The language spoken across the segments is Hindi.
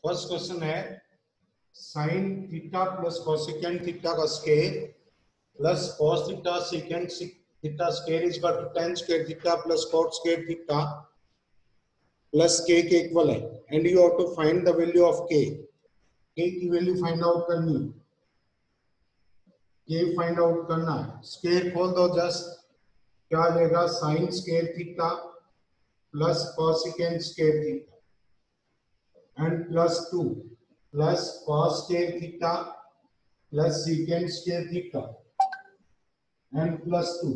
फर्स्ट क्वेश्चन है sine theta plus cosecant theta का square plus cos theta secant theta square is equal to tan square theta plus cot square theta plus k के इक्वल है and you have to find the value of k की वैल्यू फाइंड आउट करनी है, k फाइंड आउट करना है। स्क्वायर खोल दो जस्ट, क्या आ जाएगा sign square theta plus cosecant square theta and plus 2 plus cos square theta plus secant square theta and plus 2।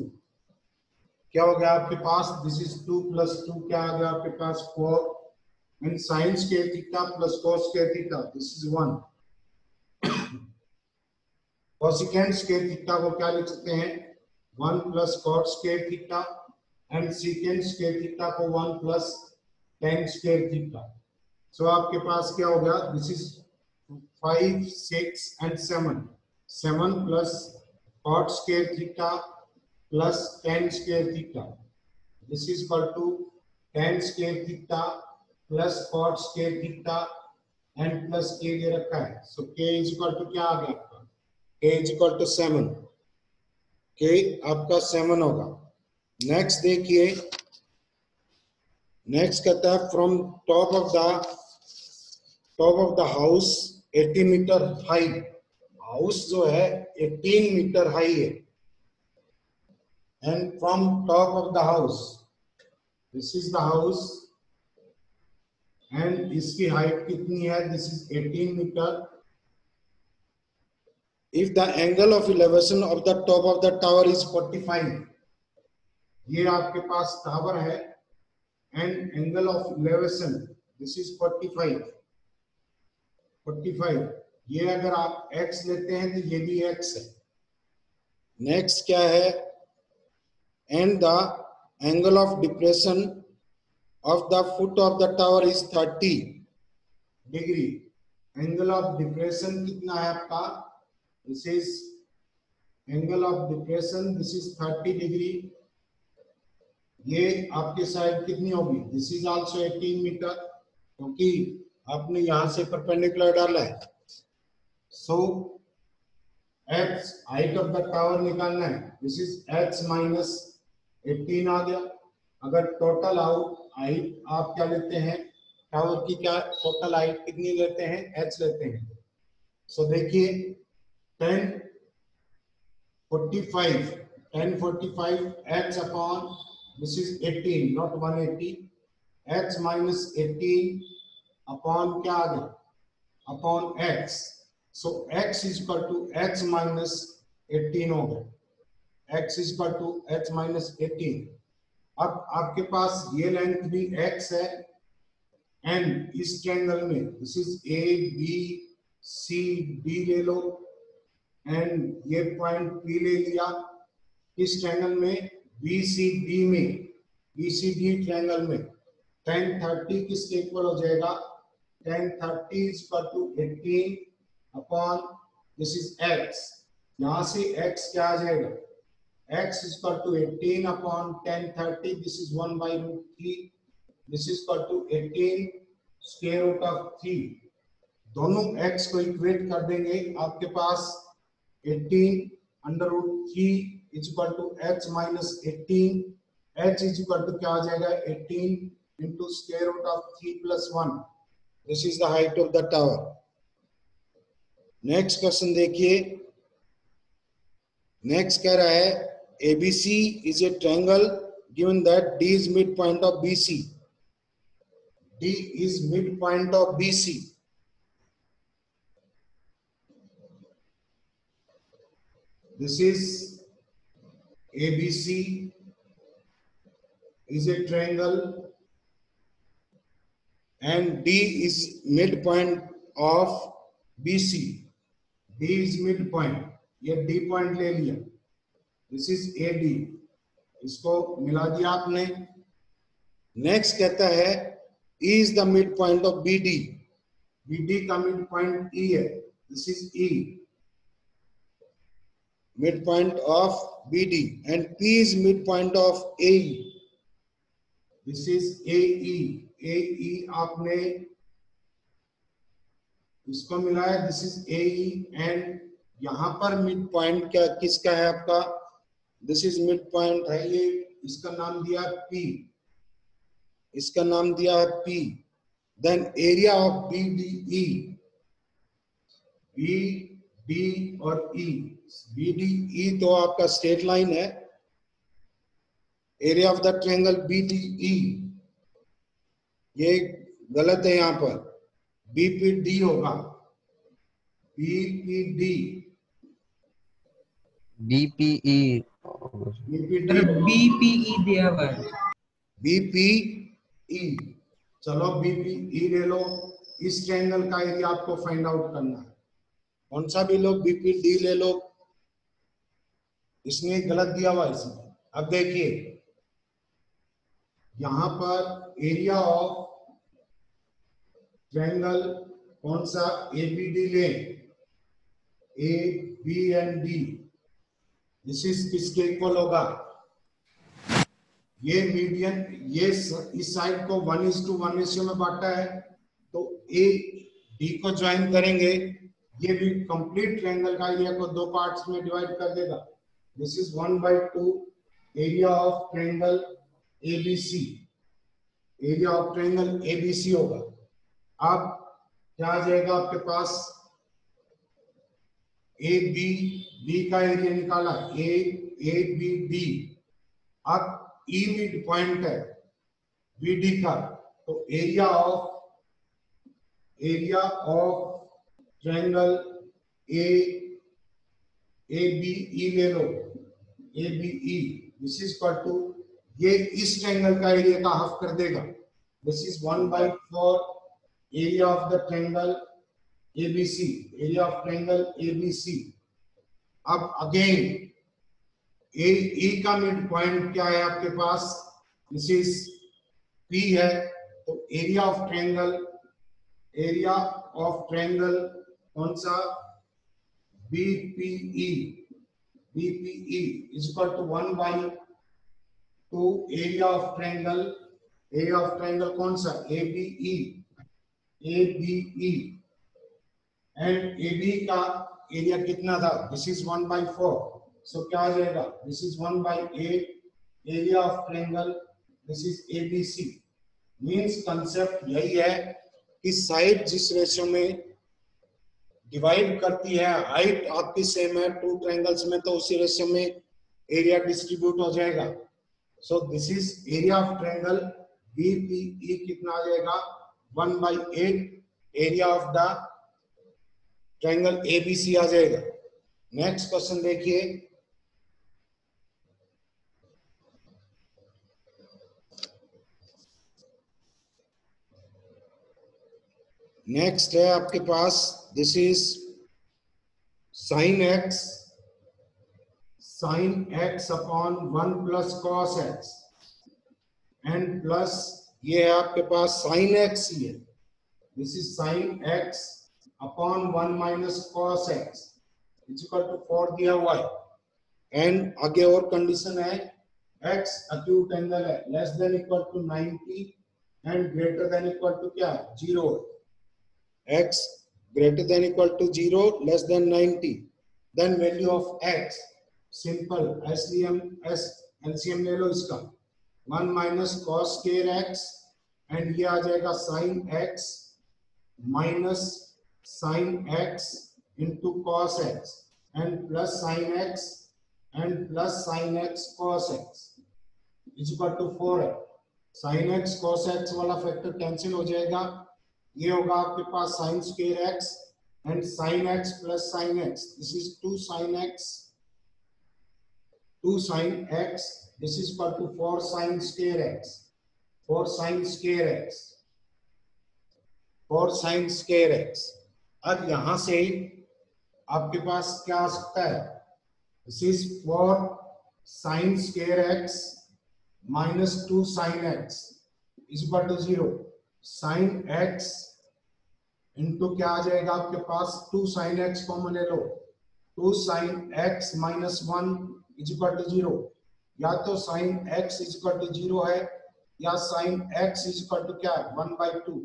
क्या हो गया आपके पास, दिस इज 2 प्लस 2 क्या आ गया आपके पास 4 and sine square theta plus cos square theta this is 1। Cosecant square theta को क्या लिख सकते हैं 1 plus cot square theta and secant square theta को 1 plus tan square theta. So आपके पास क्या हो गया, this is 5 6 and 7 plus cot square theta plus tan square theta this is equal to tan square theta plus cot square theta and plus k दे रखा है। So k is equal to क्या आ गया आपका, k is equal to 7, k आपका 7 होगा। नेक्स्ट देखिए, नेक्स्ट कहता है from top of the house 80 metre high, house जो है 18 मीटर हाई है and from top of the house this is the house and इसकी हाइट कितनी है, this is 18 metre. If the angle of elevation of the top of the tower is 45, ये आपके पास टावर है and angle of elevation this is 45, ये अगर आप x लेते हैं तो ये भी x है। नेक्स्ट क्या है, and the angle of depression of the foot of the tower is 30 degree, angle of depression कितना है आपका, this is angle of depression this is 30 degree, ये आपके साइड कितनी होगी, दिस इज आल्सो 18 मीटर क्योंकि आपने यहां से परपेंडिकुलर डाला है। सो h height of the tower निकालना है, दिस इज h माइनस 18 आ गया। अगर टोटल हाइट आप क्या लेते हैं, टावर की क्या टोटल हाइट कितनी लेते हैं, h लेते हैं। सो देखिए 1045 h upon this is 18 not 180, h minus 18 upon क्या आ गया upon x, so x is equal to h minus 18 हो गया, x is equal to h minus 18। अब आपके पास ये लेंथ भी x है एंड इस ट्रायंगल में this is a b c d ले लो एंड ये पॉइंट P ले लिया, इस ट्रायंगल में BCD में BCD ट्रायंगल में tan 30 किसके इक्वल हो जाएगा, tan 30 is equal to 18 upon this is x, यहां से x क्या आ जाएगा, x is equal to 18 upon tan 30 this is 1/√3 this is equal to 18 square root of 3। दोनों x को इक्वेट कर देंगे, आपके पास 18 √3 is equal to h minus 18, h is equal to क्या आ जाएगा 18 into square root of 3 plus 1, this is the height of the tower. Next question देखिए, नेक्स्ट कह रहा है ABC is a triangle given that D is mid point of BC, D is mid point of BC। This is ABC is a triangle and D is midpoint of BC. D is midpoint, ये D point ले लिया, this is AD, इसको मिला दिया आपने। नेक्स्ट कहता है E is the midpoint of BD, BD का midpoint E है, this is E midpoint of BD and P is midpoint of AE, this is AE, ए ई आपने इसको मिलाया, this is A E, and यहाँ पर मिड पॉइंट क्या किसका है आपका, दिस इज मिड पॉइंट है ये, इसका नाम दिया पी, इसका नाम दिया है P. Then area of B D E, B D और ई, बी डी ई तो आपका स्ट्रेट लाइन है, area of the triangle B D E, ये गलत है यहाँ पर, बीपीडी होगा, बीपीडी, बीपीई, बीपीडी, बीपीई दिया हुआ है, बीपीई। चलो बीपीई ले लो, इस ट्रायंगल का एरिया आपको फाइंड आउट करना है, कौन सा भी लो, बीपीडी ले लो, इसने गलत दिया हुआ इसमें। अब देखिए यहां पर एरिया ऑफ ट्रायंगल कौन सा, एबीडी ले, A B and D, this is किसके इक्वल होगा, ये मीडियन, ये इस साइड को 1:1 रेशियो में बांटा है, तो ए डी को ज्वाइन करेंगे, ये भी कंप्लीट ट्रायंगल का एरिया को दो पार्ट्स में डिवाइड कर देगा, this is 1/2 area of triangle ABC, area of triangle ABC होगा। अब क्या आ जाएगा आपके पास, ए बी डी का एरिया निकाला, ए बी डी, अब ई मिड पॉइंट है बी डी का, तो area of triangle A B E ले लो, A B E, this is equal to, ये इस ट्रायंगल का एरिया का हाफ कर देगा, this is 1/4 area of the triangle ABC, area of triangle ABC। अब अगेन ए का मिड पॉइंट क्या है आपके पास, दिस इज P है, तो एरिया ऑफ ट्रायंगल कौन सा, BPE is equal to 1/2 area of triangle कौन सा, ABE एंड AB का एरिया कितना था, दिस इज 1/4, सो क्या आ जाएगा, this is 1/8 area of triangle, this is ABC। Means concept यही है कि साइड जिस रेशियो में डिवाइड करती है, हाइट आपकी सेम है टू ट्रायंगल्स में, तो उसी रेशियो में एरिया डिस्ट्रीब्यूट हो जाएगा। So this is area of triangle BPE कितना आ जाएगा, 1/8 area of the triangle ABC आ जाएगा। नेक्स्ट क्वेश्चन देखिए, नेक्स्ट है आपके पास, this is sine X upon 1 plus cos X, and plus ये है आपके पास साइन एक्स ही है, this is sine X upon 1 minus cos X is equal to 4 दिया हुआ है, एंड आगे और कंडीशन है, एक्स अक्यूट एंगल है, less than equal to 90 and greater than equal to क्या, 0, x greater than equal to 0, less than 90, then value of x, simple LCM ले लो इसका, 1 minus cos square x, and ये आ जाएगा sin x minus sin x into cos x, and plus sin x and plus sin x cos x is equal to 4 है। sin x cos x वाला फैक्टर कैंसिल हो जाएगा, ये होगा आपके पास sine square X and sine X plus sine X, this is 2 sin x, this is equal to 4 sin square x, 4 sin square x। अब यहां से आपके पास क्या आ सकता है, this is 4 sin square x minus 2 sin x is equal to 0, sine x into क्या आ जाएगा आपके पास, 2 sin x कॉमन ले लो, 2 sin x minus 1 is equal to 0, या तो sin x is equal to 0 है या sine x is equal to क्या है 1/2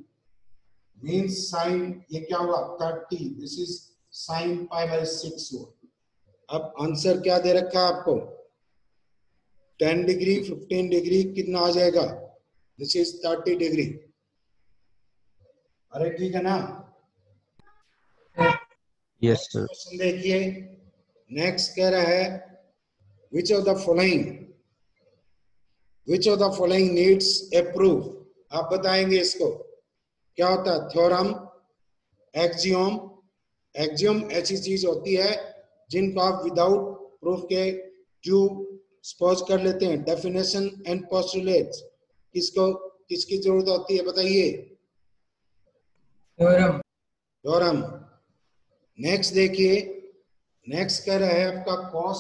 मींस साइन ये क्या हुआ 30 दिस इज साइन π/6 हुआ। अब आंसर क्या दे रखा है आपको 10 डिग्री 15 डिग्री कितना आ जाएगा दिस इज 30 डिग्री। अरे ठीक है ना। Yes, sir. क्वेश्चन देखिए नेक्स्ट कह रहा है which of the following needs a proof। आप बताएंगे इसको क्या होता है थ्योरम एक्सियोम। एक्सियोम ऐसी चीज होती है जिनको आप विदाउट प्रूफ के ट्रू सपोज कर लेते हैं। डेफिनेशन एंड पोस्टुलेट्स किसकी जरूरत होती है बताइए Theorem. थ्योरम। नेक्स्ट देखिए नेक्स्ट कह रहा है आपका cos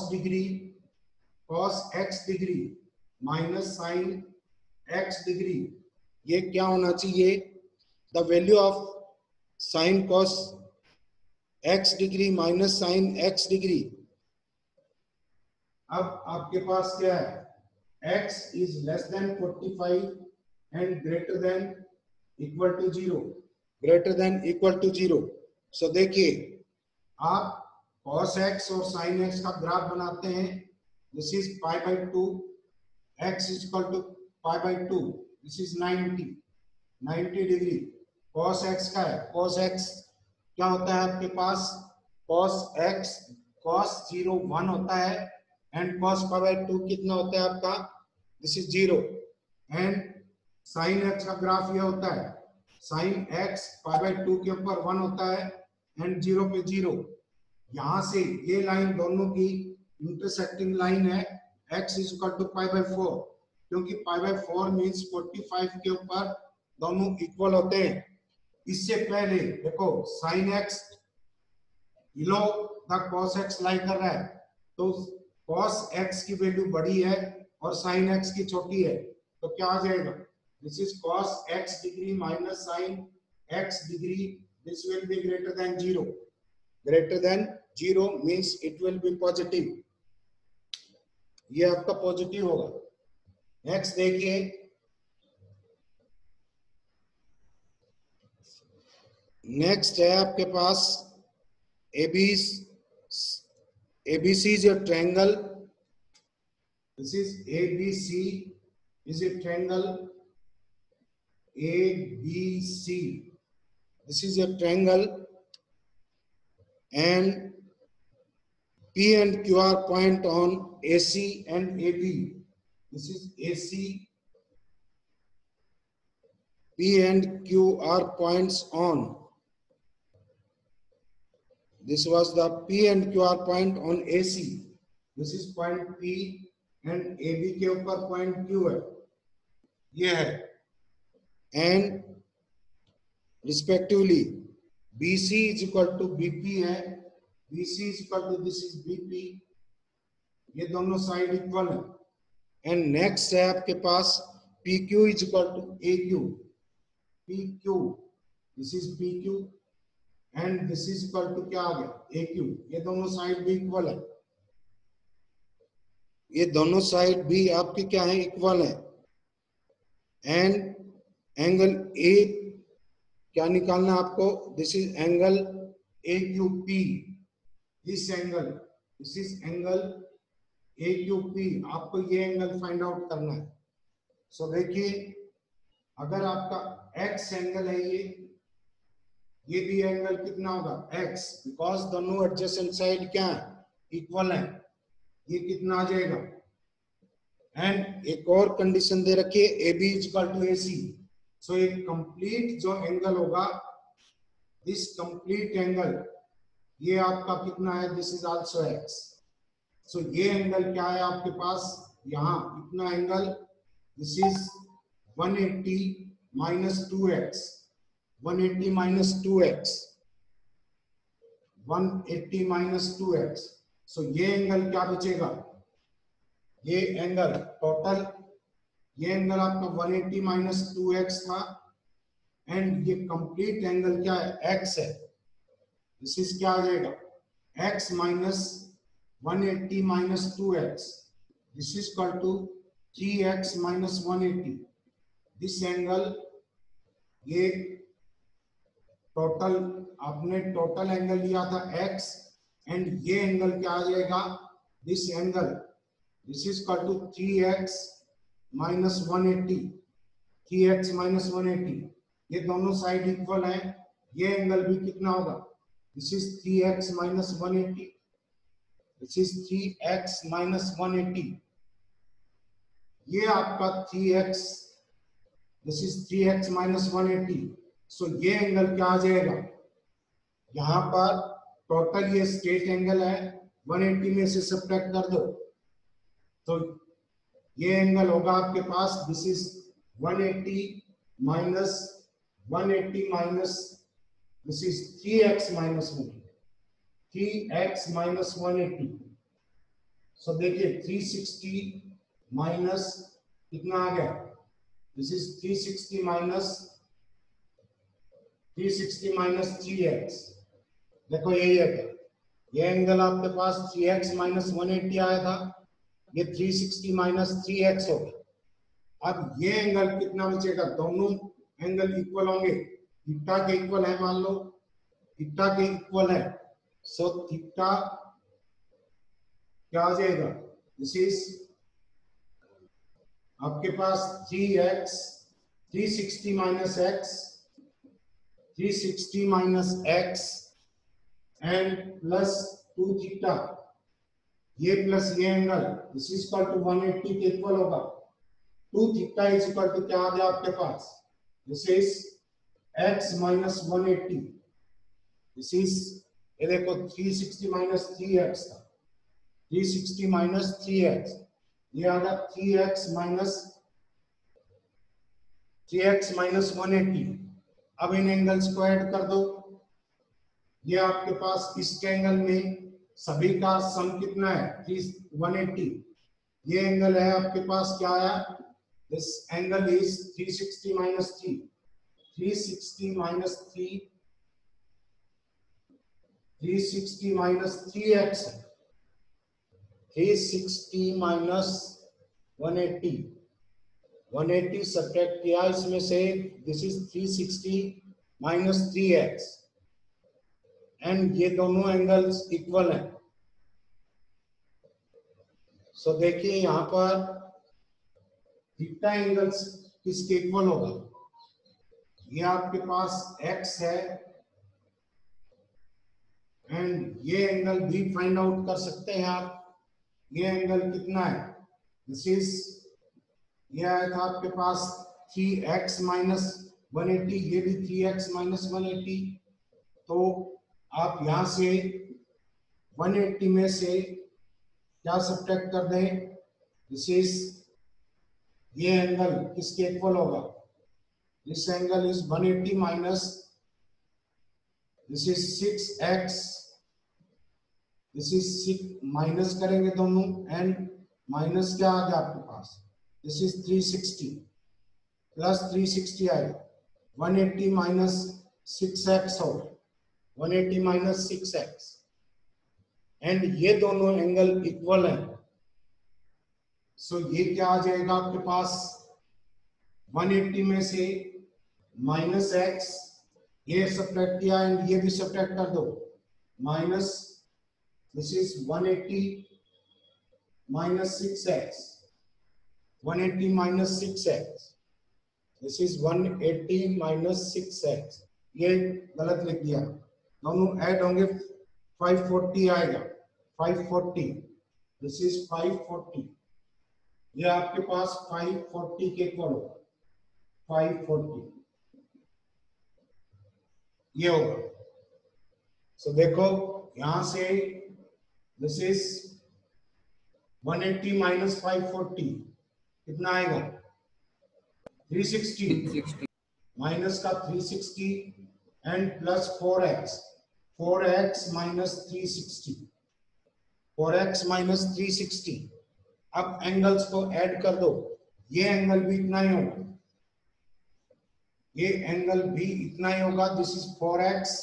x degree minus sine x degree ये क्या होना चाहिए the value of sine cos x degree minus sine x degree. अब आपके पास क्या है x is less than 45 and greater than equal to 0 greater than equal to 0। So देखिए आप cos x और sin x का ग्राफ बनाते हैं this is π/2 x is equal to π/2 this is 90 degree. cos x का है cos x क्या होता है आपके पास cos x cos 0 1 होता है एंड cos π/2 कितना होता है आपका this is 0 and sin x का ग्राफ ये होता है sin x π/2 के ऊपर 1 होता है एंड 0 पे 0। यहां से ये लाइन दोनों की इंटरसेक्टिंग लाइन है x इज इक्वल टू π/4 क्योंकि π/4 मींस 45 के ऊपर दोनों इक्वल होते हैं। इससे पहले देखो sin x below the cos x लाई कर रहा है तो cos x की वैल्यू बड़ी है और sin x की छोटी है तो क्या आ जाएगा this is cos x degree minus sin x degree this will be greater than 0 greater than 0 means it will be positive ये आपका पॉजिटिव होगा। नेक्स्ट देखिए नेक्स्ट है आपके पास ABC is a triangle this is ABC is a triangle ABC this is a triangle and P and Q are point on AC and AB this is AC P and Q are points on this was the P and Q are point on AC this is point P and AB के ऊपर point Q है ये है and respectively BC is equal to BP है BC is equal to this is BP ये दोनों साइड इक्वल है एंड नेक्स्ट है आपके पास PQ is equal to AQ PQ this is PQ and this is equal to क्या आ गया AQ ये दोनों साइड भी इक्वल है ये दोनों साइड भी आपकी क्या है इक्वल है एंड एंगल A क्या निकालना है आपको this is angle AQP this angle this is angle AQP आपको ये एंगल फाइंड आउट करना है। सो देखिए अगर आपका X एंगल है ये भी एंगल कितना होगा X बिकॉज दोनों एडजेसेंट साइड क्या है इक्वल है ये कितना आ जाएगा एंड एक और कंडीशन दे रखी है AB is equal to AC so एक कंप्लीट जो एंगल होगा दिस कंप्लीट एंगल ये आपका कितना है दिस इज आल्सो X सो ये एंगल क्या है आपके पास यहाँ इतना angle this is 180 minus 2x 180 minus 2x 180 minus 2x सो ये एंगल क्या बचेगा ये एंगल टोटल ये एंगल आपका 180 minus 2x था एंड ये कंप्लीट एंगल क्या है x है दिस इज क्या आ जाएगा x minus 180 minus 2x this is equal to 3x minus 180 this angle, ये टोटल, आपने टोटल एंगल लिया था x, एंड ये एंगल क्या आ जाएगा, this angle, this is equal to 3x minus 180, 3x minus 180, ये दोनों साइड इक्वल है, ये एंगल भी कितना होगा, this is 3x minus 180, this is 3x minus 180, ये आपका 3x, this is 3x minus 180, सो ये एंगल क्या आ जाएगा, यहां पर टोटल ये स्ट्रेट एंगल है, 180 में से सब्ट्रैक्ट कर दो तो ये एंगल होगा आपके पास, this is 180 minus 180 minus, this is 3x minus 180, 3x minus 180, so देखिए 360 माइनस कितना आ गया, दिस इज 360 माइनस 3x, देखो यही है, ये एंगल आपके पास 3x माइनस 180 आया था, ये 360 माइनस 3x हो गया। अब ये एंगल कितना बचेगा, दोनों एंगल इक्वल होंगे, थीटा के इक्वल है, मान लो थीटा के इक्वल है, सो थीटा क्या आ जाएगा, दिस इज आपके पास 3x, 360 minus x, 360 minus x and plus 2 theta, ये प्लस ये angle, this is equal to 180 के इक्वल होगा, 2 थीटा इज इक्वल टू क्या आ गया आपके पास, this is x minus 180, this is, ये देखो 360 माइनस 3x था, 360 माइनस 3x, ये आ गया 3x माइनस 180। अब इन एंगल्स को ऐड कर दो, ये आपके पास इस ट्रायंगल में सभी का सम कितना है, 180, ये एंगल है आपके पास क्या आया, this angle is 360 minus 3, 360 minus 3, 360 minus 3x, 360 minus 180, 180 subtract किया इसमें से, this is 360 minus 3x, and ये दोनों एंगल्स इक्वल हैं, सो देखिए यहां पर थीटा एंगल्स किसके इक्वल होगा, ये आपके पास x है, एंड ये एंगल भी फाइंड आउट कर सकते हैं आप, ये एंगल कितना है, दिस इज, ये आया था आपके पास 3x माइनस 180, ये भी 3x माइनस 180, तो आप यहां से 180 में से क्या सब्ट्रैक्ट कर दें, दिस इज, ये एंगल किसके इक्वल होगा, this angle is 180 minus, this is 6x, this is 6, minus करेंगे दोनों, एंड माइनस क्या आ गया आपके पास, दिस इज 360 प्लस 360 आएगा, 180 माइनस 6x हो, 180 माइनस 6x, एंड ये दोनों एंगल इक्वल है, सो ये क्या आ जाएगा आपके पास, 180 में से माइनस x, ये सब्ट्रैक्ट किया एंड ये भी सब्ट्रैक्ट कर दो, minus, this is 180 minus 6x, 180 minus 6x, this is 180 minus 6x, ये गलत लिख दिया, दोनों ऐड होंगे 540 आएगा, 540, दिस इज 540, ये आपके पास 540 के इक्वल होगा, 540 ये होगा, सो देखो यहां से दिस इज 180 माइनस 540 कितना आएगा, 360 माइनस का 360 and plus 4x, 4x minus 360, 4x minus 360, अब एंगल्स को ऐड कर दो, ये एंगल भी इतना ही होगा, ये एंगल भी इतना ही होगा, दिस इज 4x,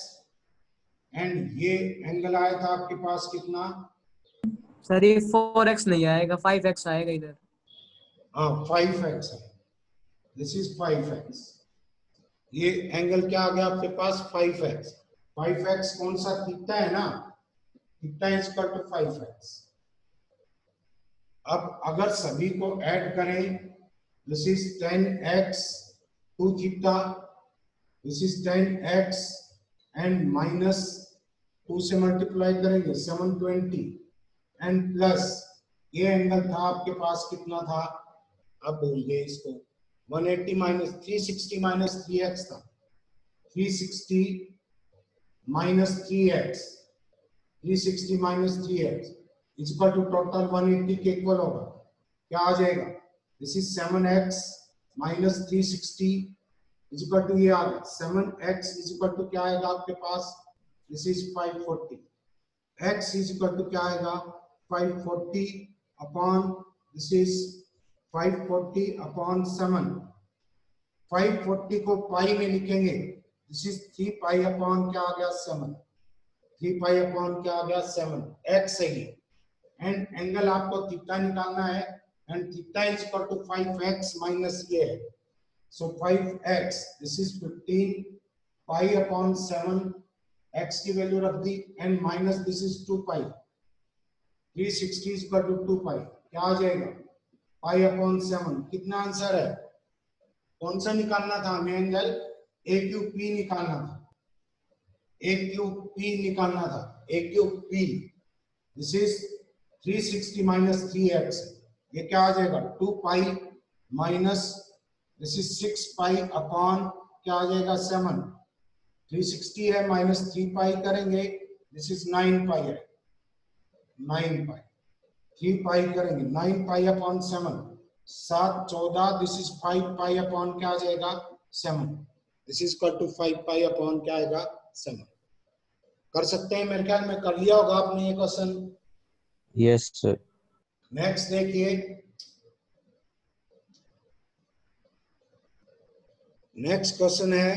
एंड ये एंगल आया था आपके पास कितना, सर ये 4x नहीं आएगा, 5x आएगा इधर। हाँ 5x है, दिस इज 5x। ये एंगल क्या आ गया आपके पास 5x। 5x कौन सा थीटा है ना, theta is equal to 5x। अब अगर सभी को ऐड करें, this is 10x 2 theta, this is 10x and minus 2 से मल्टीप्लाई करेंगे 720 एंड प्लस ये एंगल था आपके पास कितना था, अब भूल गए इसको, 180 माइनस 360 माइनस 3x था, 360 minus 3x, 360 minus 3x is equal to total 180 के इक्वल होगा। क्या आ जाएगा, this is 7x minus 360 is equal to ये आ गया 7x इज इक्वल टू क्या आएगा आपके पास, this is 540। x is equal to क्या आएगा 540 अपॉन दिस इज 540 अपॉन 7। 540 को पाई में लिखेंगे, दिस इज 3 पाई अपॉन क्या आ गया 7, 3 पाई अपॉन क्या आ गया 7, x सही है। एंड एंगल आपको थीटा निकालना है and theta is equal to 5x minus ये है, so 5x this is 15 pi upon 7, x की वैल्यू रख दी and minus this is 2 pi, 360 is equal to 2 pi, क्या आ जाएगा पाई अपॉन 7। कितना आंसर है, कौन सा निकालना था हमें एंगल, ए क्यूब पी निकालना था, ए क्यूब पी निकालना था, A cube P this is 360 minus 3x, ये क्या आ जाएगा 2 pi minus this is 6 pi upon क्या आ जाएगा 7, 360 है माइनस 3 पाई करेंगे दिस इज 9 पाई है, 9 पाई 3 पाई करेंगे 9 pi upon 7, 7 14 this is 5 pi upon क्या आ जाएगा 7, this is equal to 5 pi upon क्या आएगा 7। कर सकते हैं, मेरे ख्याल में कर लिया होगा आपने ये क्वेश्चन। Yes sir. नेक्स्ट देखिए, नेक्स्ट क्वेश्चन है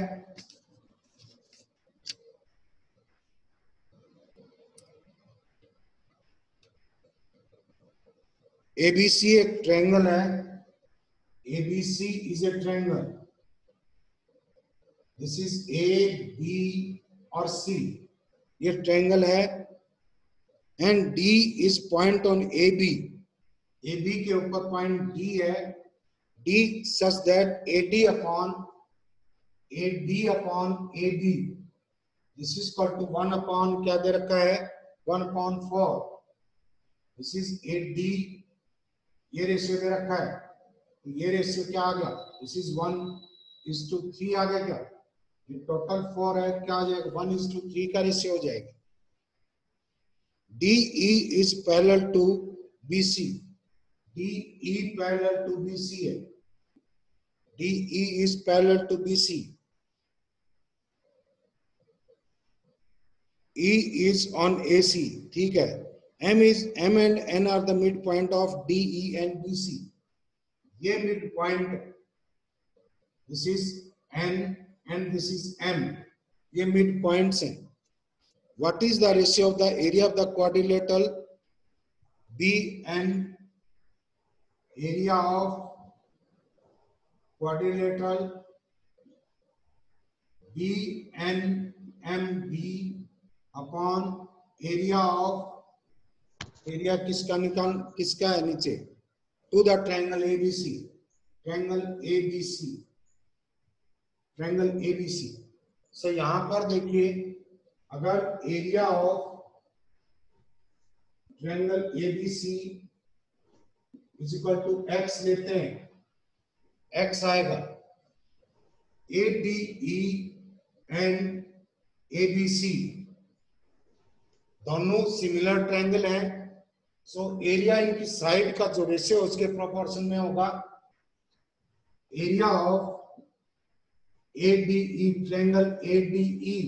एबीसी एक ट्रायंगल है, ABC is a triangle, this is A B और सी, ये ट्रायंगल है and D is point on A B, A B के ऊपर पॉइंट डी है, D such that A D upon A B this is equal to 1 upon क्या दे रखा है 1/4, दिस इज ए डी, ये रेशियो दे रखा है, तो ये रेशियो क्या आ गया, दिस इज 1:3 आ गया, क्या ये टोटल 4 है, क्या आ जाएगा 1:3 का रेशियो हो जाएगा। DE is parallel to BC, DE parallel to BC है, DE is parallel to BC, E is on AC, ठीक है, M and N are the midpoint of DE and BC, ये midpoint है, this is N and this is M, ये midpoints हैं। What is the ratio of the area of the quadrilateral BN, area of quadrilateral BNMB upon area of, area किसका है नीचे, to the triangle ABC, triangle ABC, triangle ABC। so यहाँ पर देखिए, अगर area of triangle ABC is equal to x लेते हैं, x आएगा ADE एंड ABC दोनों सिमिलर ट्रायंगल हैं, सो एरिया इनकी साइड का जो रेशियो उसके प्रोपोर्शन में होगा, area of ADE triangle ADE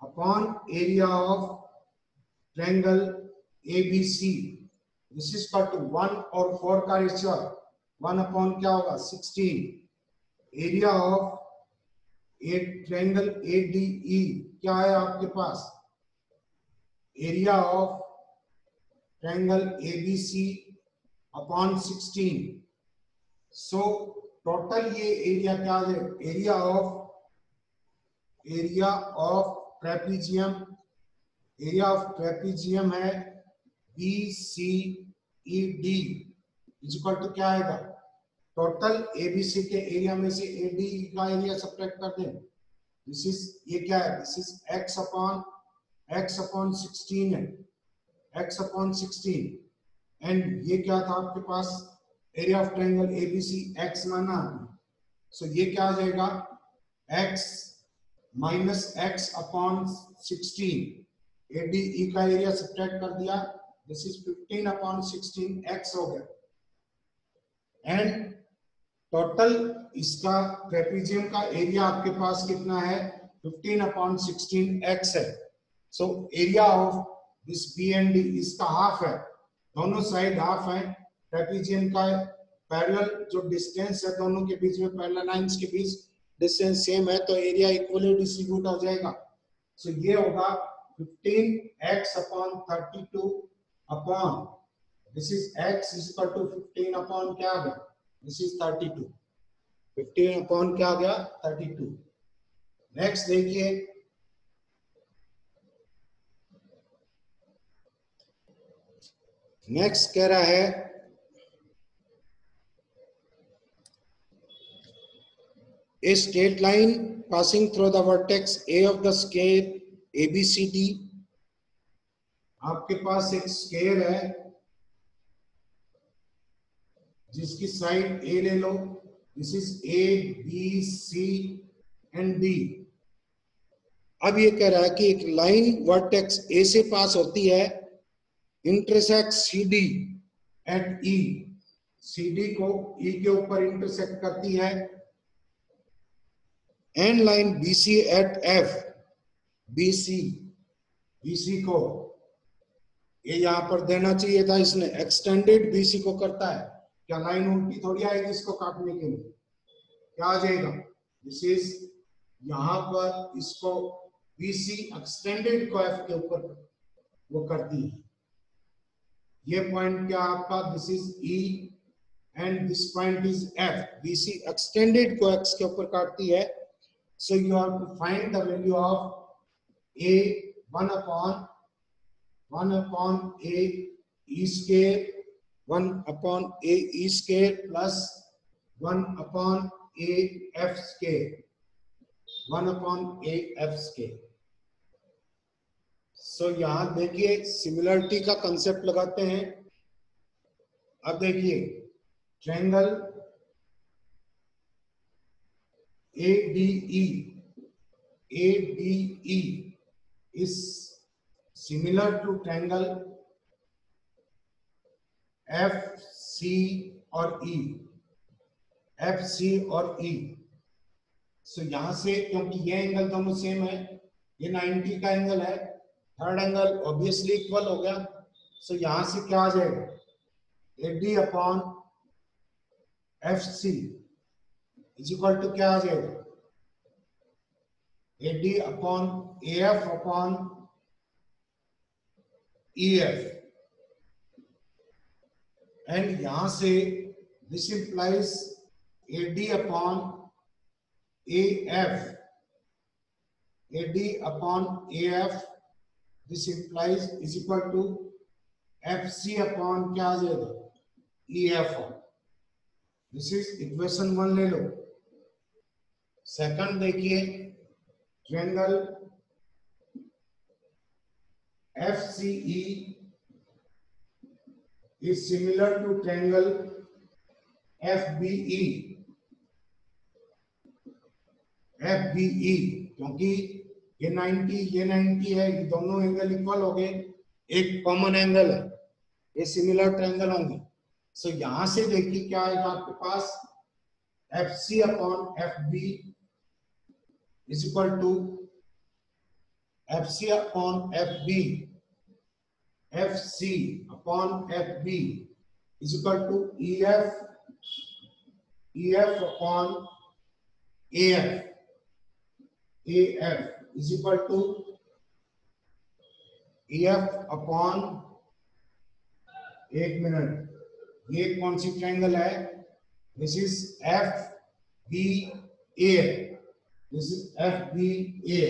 upon area of triangle ABC, this is equal to 1 और 4 का रेशियो 1 अपॉन क्या होगा 16, area of a triangle ADE क्या है आपके पास, area of triangle ABC upon 16, so total ये एरिया क्या है, एरिया ऑफ ट्रेपीजियम है B C E D is equal to क्या आएगा, टोटल एबीसी के एरिया में से एडी का एरिया सब्ट्रैक्ट कर दें। दिस इज, ये क्या है, दिस इज x अपॉन 16 है, x अपॉन 16 एंड ये क्या था आपके पास, area of triangle ABC x माना आपने, सो ये क्या आ जाएगा, x minus x upon 16, AD का एरिया सब्ट्रैक्ट कर दिया, दिस इज 15 अपॉन 16 x हो गया एंड टोटल इसका ट्रेपीजियम का एरिया आपके पास कितना है, 15 अपॉन 16 x है। So area of this B and D इसका हाफ है, दोनों साइड हाफ है। ट्रेपीजियम का पैरेलल जो डिस्टेंस है दोनों के बीच में, पैरेलल लाइंस के बीच डिस्टेंस सेम है, तो एरिया इक्वली डिस्ट्रीब्यूट हो जाएगा। सो ये होगा 15x upon 32 upon this is x is equal to 15 upon क्या आ गया, दिस इज 32, 15 अपॉन क्या आ गया, 32। नेक्स्ट देखिए, नेक्स्ट कह रहा है a straight line passing through the vertex A of the scale ABCD। आपके पास एक स्केयर है जिसकी साइड A ले लो, this is A B C and D। अब ये कह रहा है कि एक लाइन वर्टेक्स A से पास होती है, intersect CD at E, CD को E के ऊपर इंटरसेक्ट करती है, and line BC at F, BC को ये यहां पर देना चाहिए था, इसने एक्सटेंडेड BC को करता है, क्या लाइन उल्टी थोड़ी आएगी इसको काटने के लिए, क्या आ जाएगा, दिस इज यहां पर इसको BC एक्सटेंडेड को F के ऊपर वो करती है। ये पॉइंट क्या आपका, this is E and this point is F, BC extended को X के ऊपर काटती है। So you have to find the value of A 1 upon A E square, 1 upon A E square plus 1 upon A F square, 1 upon A F square। So यहाँ देखिए सिमिलरिटी का कंसेप्ट लगाते हैं। अब देखिए triangle ADE is similar to triangle FC और E, FC और E। सो यहां से क्योंकि ये एंगल दोनों सेम है, ये 90 का एंगल है, थर्ड एंगल ऑब्वियसली इक्वल हो गया। सो यहां से क्या आ जाएगा, AD upon FC is equal to क्या आ जाएगा, AD upon AF upon EF, and यहां से this implies AD upon AF, AD upon AF this implies is equal to FC upon क्या आ जाएगा, EF। दिस इज इक्वेशन 1 ले लो। सेकंड देखिए, triangle FCE is similar to triangle FBE, क्योंकि ये 90 है, ये दोनों एंगल इक्वल हो गए, एक कॉमन एंगल है, ये सिमिलर ट्रायंगल होंगे। सो यहां से देखिए क्या आएगा आपके पास, FC upon FB is equal to FC upon FB, FC upon FB is equal to EF upon AF is equal to EF upon, एक मिनट, ये कौन सी ट्रायंगल है, this is F B A, this is F B A.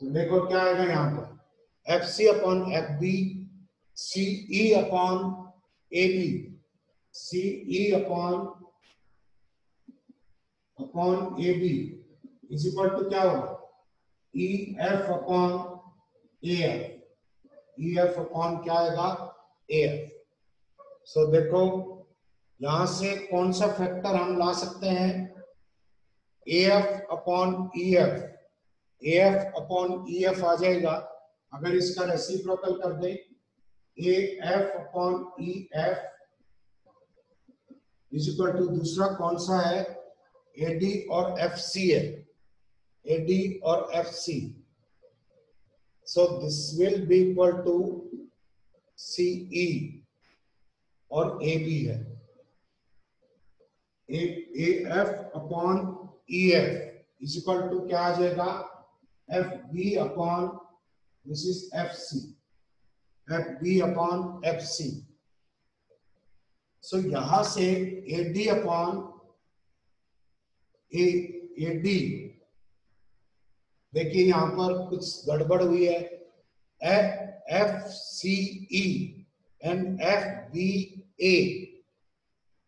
तो देखो क्या आएगा यहाँ पर, F C upon F B, C E upon A B, C E upon A B is equal to क्या होगा, ई F upon A F, E F upon क्या आएगा, ए एफ। सो देखो यहां से कौन सा फैक्टर हम ला सकते हैं, A F upon E F, A F upon E F आ जाएगा। अगर इसका रेसिप्रोकल कर दे, A F upon E F is equal to दूसरा कौन सा है, एडी और एफ सी है, एडी और F C. So this will be equal to C E और ए बी है, A F upon E F is equal to क्या आ जाएगा, F B upon this is F C, F B upon F C. So यहां से A D upon A D, देखिए यहां पर कुछ गड़बड़ हुई है, F C E and F B A,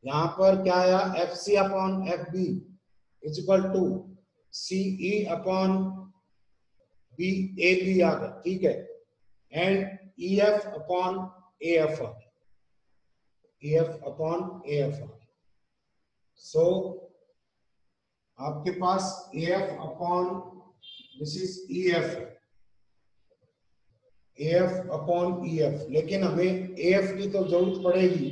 यहां पर क्या आया, F C upon F B is equal to C E upon B A B आ गया, ठीक है, and E F upon A F आ गया, E F upon A F आ गया। सो आपके पास A F upon this is E F, A F upon E F, लेकिन हमें ए एफ की तो जरूरत पड़ेगी,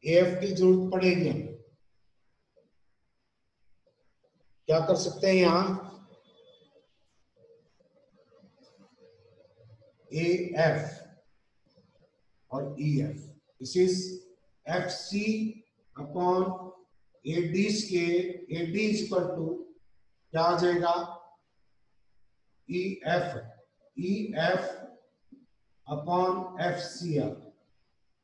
ए एफ की जरूरत पड़ेगी। हमें क्या कर सकते हैं, यहां ए एफ और E F, this is F C upon A D square, A D is equal to क्या आ जाएगा, E F upon F C आ,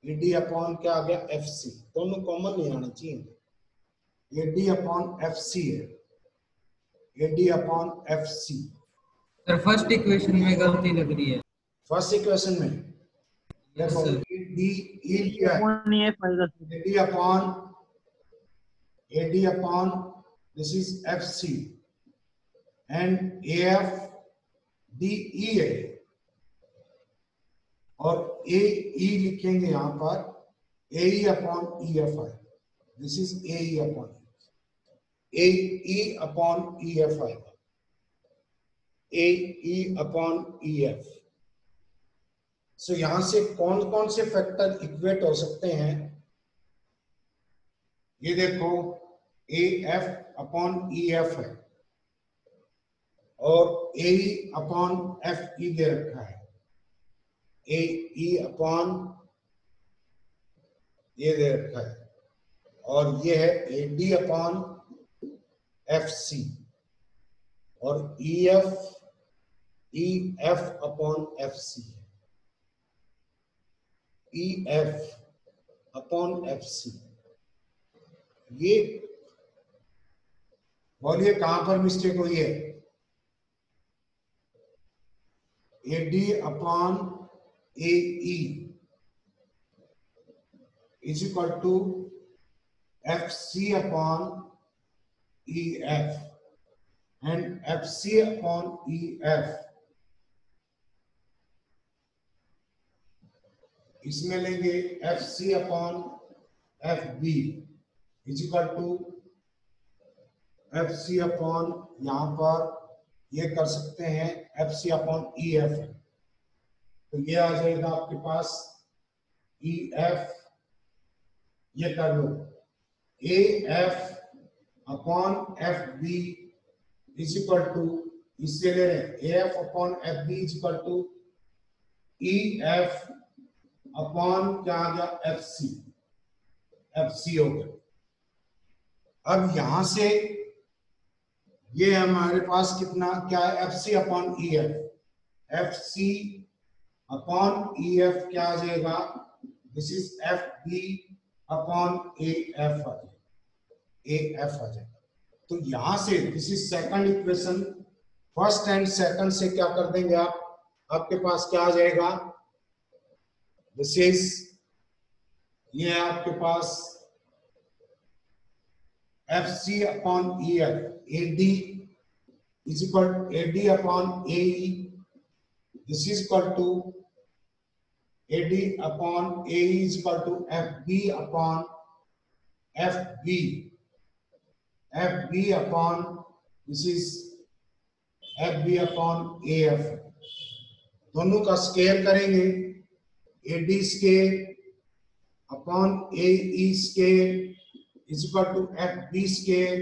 ए डी अपॉन क्या आ गया, एफ सी, दोनों कॉमन नहीं आना चाहिए, A D upon F C है, A D upon F C. Sir first equation में गलती लग रही है। फर्स्ट इक्वेशन में देखो sir. डी ई क्या है, A D upon this is F C and A F D E है, और ए ई लिखेंगे यहां पर, A E upon E F है, this is A E upon A E upon E F आएगा, A E upon E F. सो यहां से कौन कौन से फैक्टर इक्वेट हो सकते हैं, ये देखो ए एफ अपॉन ई एफ है और ए अपॉन एफ ई दे रखा है, ए ई अपॉन ये दे रखा है, और ये है A D upon F C, और E F upon F C, E F upon F C. ये बोलिए कहां पर मिस्टेक हुई है, A D upon A E is equal to F C upon E F and F C upon E F, इसमें लेंगे F C upon F B is equal to F C upon, यहां पर ये कर सकते हैं F C upon E F, तो ये आ जाएगा आपके पास ई एफ, ये कर लो A F upon F B is equal to, इससे ले रहे हैं A F upon F B is equal to E F upon क्या आ गया, एफ सी हो गया। अब यहां से ये हमारे पास कितना क्या है, F C upon E F, F C upon E F क्या आ जाएगा, this is F B upon A F आ जाएगा, ए एफ आ जाएगा। तो यहां से this is second equation, first and second से क्या कर देंगे आप, आपके पास क्या आ जाएगा, दिस इज, ये है आपके पास F C upon E F, A D is equal A D upon A E, this is equal to A D upon A E is equal to F B upon F B, F B upon this is F B upon A F, दोनों का स्केयर करेंगे, A D square upon A E square is equal to F B square,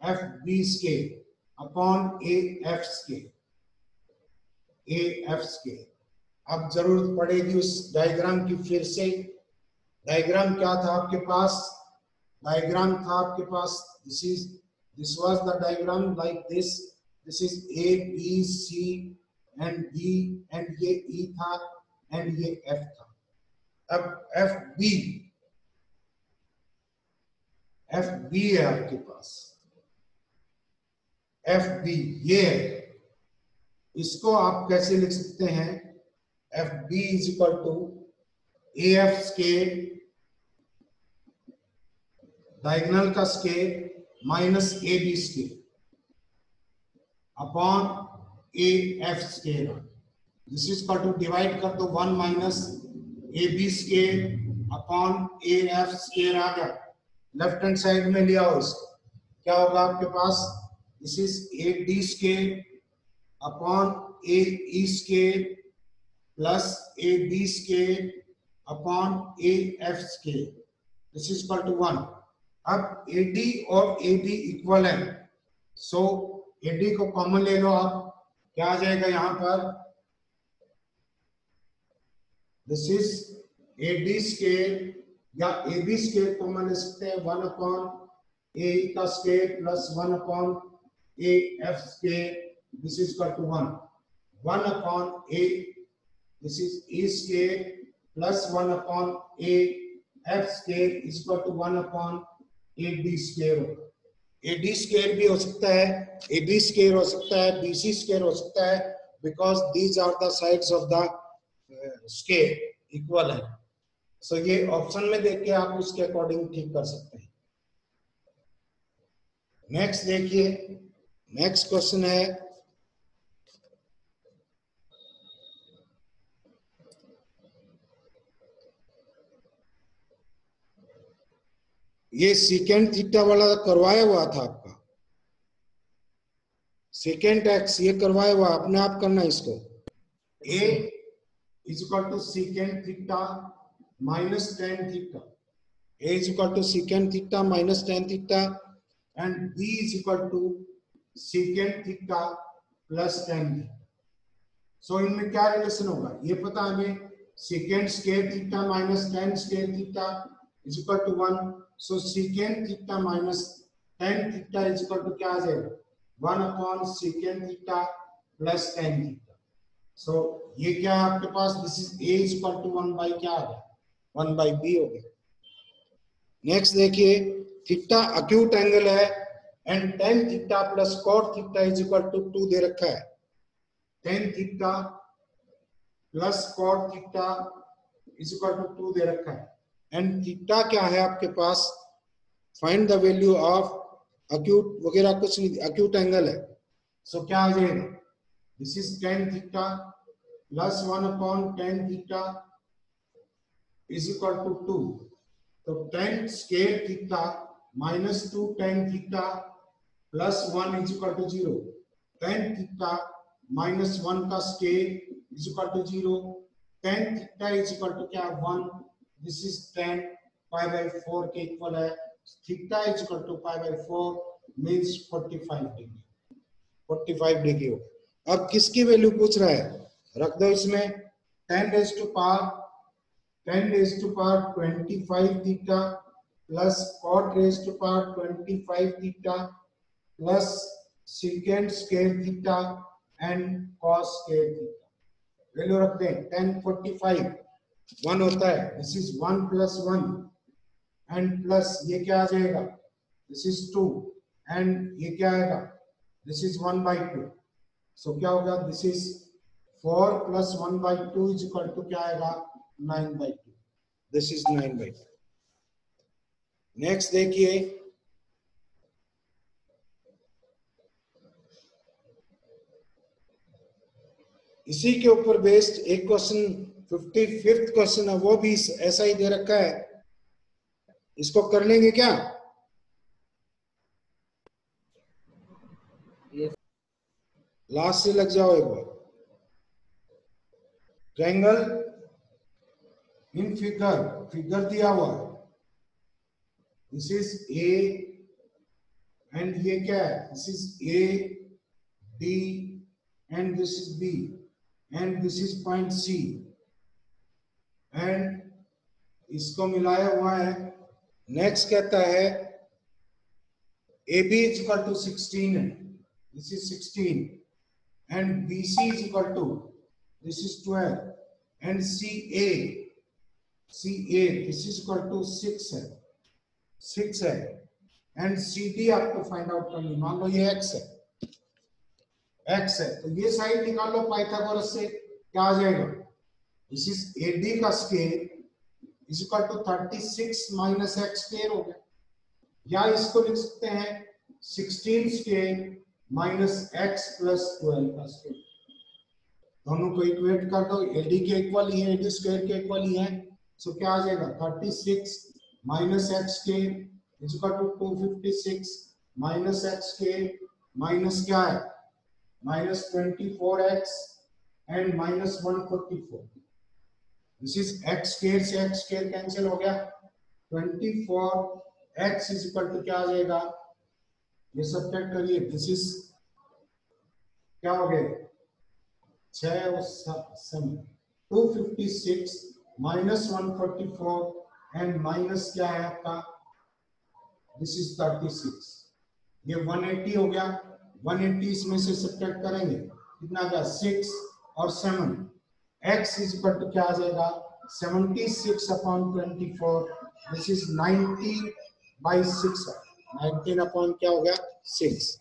F B square upon A F square, A F square. अब जरूरत पड़ेगी उस डायग्राम की फिर से। डायग्राम क्या था आपके पास, डायग्राम था आपके पास, this was the diagram like this, this is A B C and D and ये ई था एंड ये एफ था। अब एफ बी है आपके पास, एफ बी ये है, इसको आप कैसे लिख सकते हैं, F B is equal to A F square, diagonal का square minus A B square upon A F square, this is equal to divide कर दो 1 minus A B square upon A F square आ गया, लेफ्ट हैंड साइड में ले आओ इसको, क्या होगा आपके पास, this is A D square upon A E square plus A B square upon A F square, this is equal to 1। अब ए डी और ए बी इक्वल है, सो ए डी को कॉमन ले लो आप, क्या आ जाएगा यहां पर, this is A D square या ए बी स्केयर कॉमन ले सकते हैं, 1 अपॉन ए का square plus 1 upon A F square, this is equal to 1 upon A, this is A square plus 1 upon A F square is equal to 1 upon A D square होगा। ए डी स्केयर भी हो सकता है, ए बी स्केयर हो सकता है, बी सी स्केयर हो सकता है, because these are the sides of the square equal है। सो ये ऑप्शन में देख के आप उसके अकॉर्डिंग ठीक कर सकते हैं। नेक्स्ट देखिए, नेक्स्ट क्वेश्चन है, ये सीकेंड थीटा वाला करवाया हुआ था आपका, सेकेंड एक्स ये करवाया हुआ, अपने आप करना इसको, A is equal to secant theta minus tan theta, A is equal to secant theta minus tan theta and B is equal to secant theta plus tan theta. So इनमें क्या रिलेशन होगा ये पता है हमें, secant square theta minus tan square theta is equal to 1, so secant theta minus tan theta is equal to क्या आ जाएगा, 1 upon secant theta plus tan theta. So ये क्या है आपके पास, this is A is equal to 1 by क्या आ गया, 1 बाई बी हो गया। नेक्स्ट देखिए, थीटा अक्यूट एंगल है and tan theta plus cot theta is equal to 2 दे रखा है, tan theta plus cot theta is equal to 2 दे रखा है एंड थीटा क्या है आपके पास, find the value of acute वगैरह कुछ नहीं, अक्यूट एंगल है। सो क्या आ जाएगा, this is tan theta plus 1 upon tan theta is equal to 2, तो tan square theta minus 2 tan theta plus 1 is equal to 0, tan theta minus 1 का square is equal to 0, tan theta is equal to क्या 1, दिस इज 10 पाई बाई 4 के इक्वल है, theta is equal to pi by 4 means 45 degree, 45 degree हो। अब किसकी वैल्यू पूछ रहा है, रख दो इसमें 10 raise to power 25 theta plus cot raise to power 25 theta plus second square theta and cos square theta, value रख दें 10 45 1 होता है, this is 1 plus 1 and plus ये क्या आ जाएगा दिस इज 2 एंड ये क्या आएगा, दिस इज 1/2. सो क्या होगा, this is 4 + 1/2 is equal to क्या आएगा, 9/2. This is 9/2. नेक्स्ट देखिए, इसी के ऊपर बेस्ड एक क्वेश्चन 55th क्वेश्चन है, वो भी ऐसा ही दे रखा है. इसको कर लेंगे क्या? Yes. लास्ट से लग जाओ एक बार. ट्रायंगल इन फिगर दिया हुआ है. दिस इज ए एंड ये क्या है, this is A D and this is B and this is point C and इसको मिलाया हुआ है. नेक्स्ट कहता है A B is equal to 16 है, this is 16 and B C is equal to this is 12 and C A this is equal to 6 है एंड सी डी आपको फाइंड आउट करनी. मान लो ये x है तो ये साइड निकाल लो पाइथागोरस से, क्या आ जाएगा, दिस इज ए डी का square is equal to 36 minus x square हो गया, या इसको लिख सकते हैं 16 स्क्वायर माइनस x प्लस 12 का स्क्वायर. दोनों को इक्वेट कर दो, एडी के इक्वल ही है, एडी स्क्वायर के इक्वल ही है. सो क्या आ जाएगा, 36 minus x square is equal to 256 minus x square minus क्या है, minus 24x and minus 144. This is x square से x स्क्वायर कैंसिल हो गया, 24x इज इक्वल टू क्या आ जाएगा, ये सब्ट्रैक्ट करिए, दिस इज क्या हो गया, 6 और 7 256 माइनस 144 एंड माइनस क्या है आपका, दिस इज 36. ये 180 हो गया, 180 इसमें से सब्ट्रैक्ट करेंगे कितना आ गया, 6 और 7. x इज इक्वल टू क्या आ जाएगा, 76/24. This is 90/6. 19 अपॉन क्या हो गया, 6.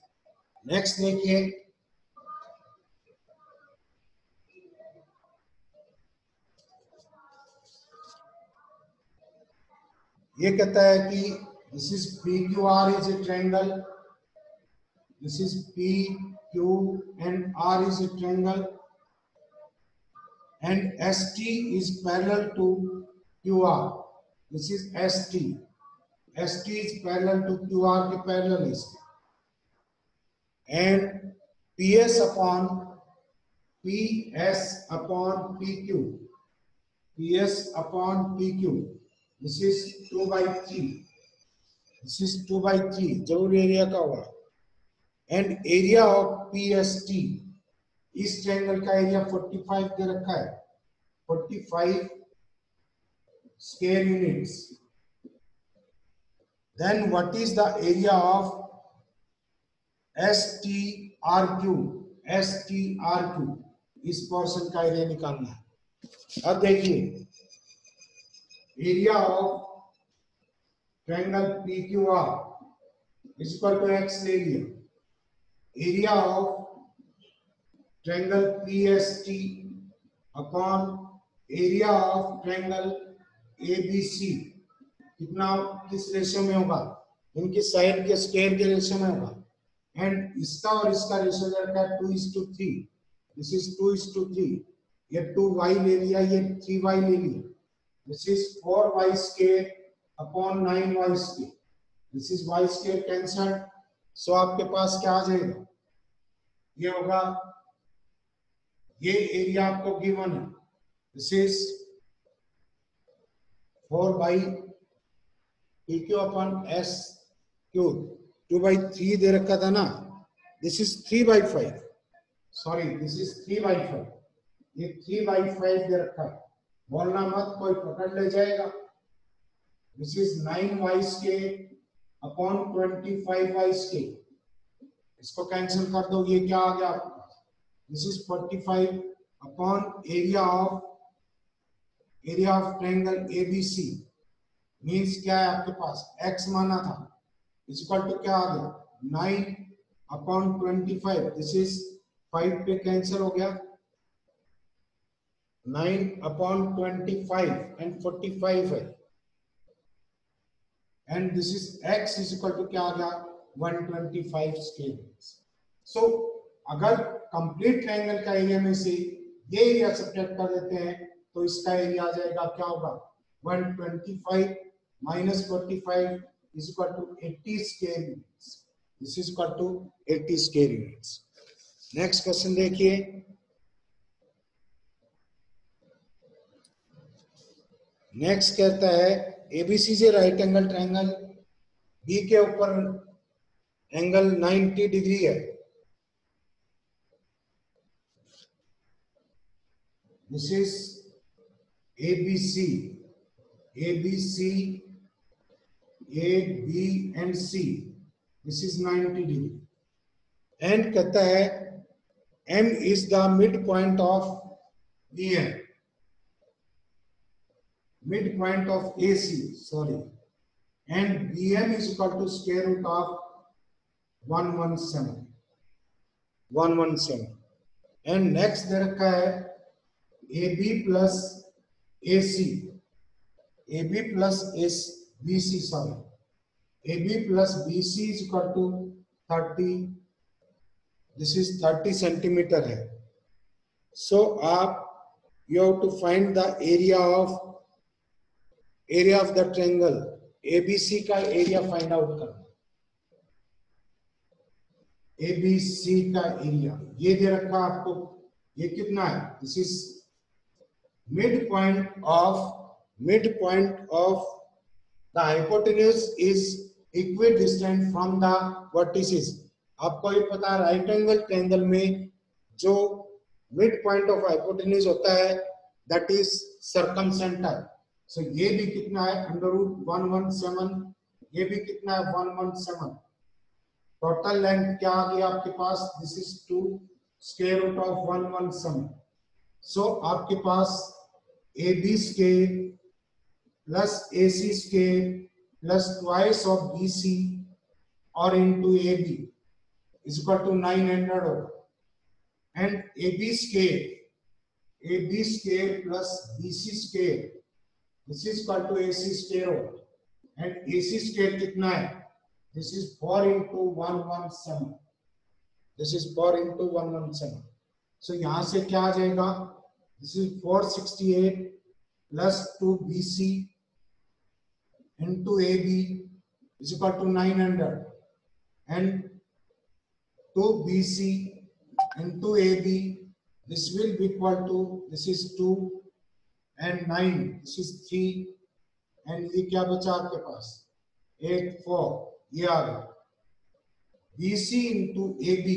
नेक्स्ट देखिए, ये कहता है कि this is PQR is a triangle, this is PQ and R is a triangle and ST is parallel to QR. This is ST. ST is parallel to QR के parallel is. And PS upon PQ. PS upon PQ. This is 2/3. This is 2/3. जरूर एरिया का होगा. And area of PST, इस ट्रायंगल का एरिया 45 दे रखा है, 45 square units. Then what is the area of STRQ? STRQ इस पोर्शन का एरिया निकालना है. अब देखिए, area of triangle PQR is equal to x ले लिया, area of triangle PST upon area of triangle ABC कितना, किस रेशियो में होगा, इनकी साइड के स्क्वायर के रेशियो में होगा. एंड इसका और इसका रेशियो है 2:3. This is 2:3. ये 2y ले लिया, ये 3y ले लिया. This is 4y square upon 9y square. This is y square cancel. So आपके पास क्या आ जाएगा, ये होगा, ये एरिया आपको गिवन है, this is 4/PQ upon S cube. 2/3 दे रखा था ना, this is 3/5. Sorry, this is 3/5. ये 3/5 दे रखा है, बोलना मत, कोई पकड़ ले जाएगा. This is 9y square upon 25y square. इसको कैंसिल कर दो, ये क्या आ गया आपके पास, this is 45 upon area of triangle ABC. Means क्या है आपके पास, x माना था, इज इक्वल टू क्या आ गया 9/25, दिस इज 5 पे कैंसिल हो गया, 9/25 एंड 45 है, and this is x is equal to क्या आ गया 125 स्क्वायर। सो अगर कंप्लीट ट्रायंगल का एरिया में से ये एरिया सब्ट्रैक्ट कर देते हैं तो इसका एरिया आ जाएगा, क्या होगा 125 minus 45 is equal to 80 square units. This is equal to 80 square units. Next question देखिए, नेक्स्ट कहता है एबीसी से राइट एंगल ट्रायंगल बी के ऊपर एंगल 90 डिग्री है। This is ABC, ABC A B and C, this is 90 degree, and कहता है M is the midpoint of B M, midpoint of AC, sorry, and BM is equal to square root of 117, and next दे रखा है AB plus AC, AB plus BC, sorry, AB plus BC is equal to 30, this is 30 centimetre है। So आप you have to find the area of the triangle ABC का एरिया फाइंड आउट करना। ABC का एरिया ये दे रखा आपको, ये कितना है, this is mid point of the hypotenuse is equidistant from the vertices. आपको ये पता है राइट एंगल ट्रायंगल में जो मिड पॉइंट ऑफ हाइपोटेन्यूज होता है दैट इज सर्कमसेंटर। सो ये भी कितना है √117, ये भी कितना है 117, टोटल लेंथ क्या आ गया आपके पास, this is 2 square root of 117। So आपके पास AB square plus AC square plus twice of BC और into AB is equal to 900 होगा, and AB square plus BC square this is equal to AC square, and AC square कितना है, this is 4 into 117, this is 4 into 117। so यहाँ से क्या आ जाएगा, this is 468 plus 2 BC into AB is equal to 900, and 2 BC into AB, this will be equal to, this is 2 and 9, this is 3, and ये क्या बचा आपके पास 8 4, ये आ गया BC into AB,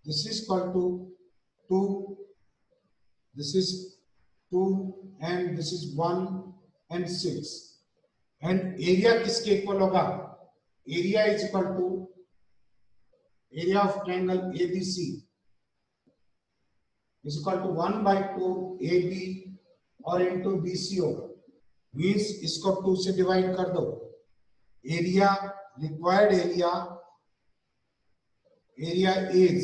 this is equal to 2, this is 2 and this is 1 and 6, and area किसके इक्वल होगा, area is equal to area of triangle ABC is equal to 1/2 AB और इंटू BC होगा, मीन्स इसको 2 से डिवाइड कर दो, area required area is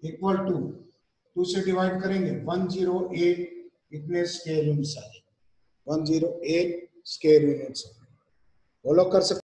equal to 2 से डिवाइड करेंगे 108, इतने स्क्वायर यूनिट्स आ जाएंगे, 108 स्क्वायर यूनिट्स फॉलो कर सकते।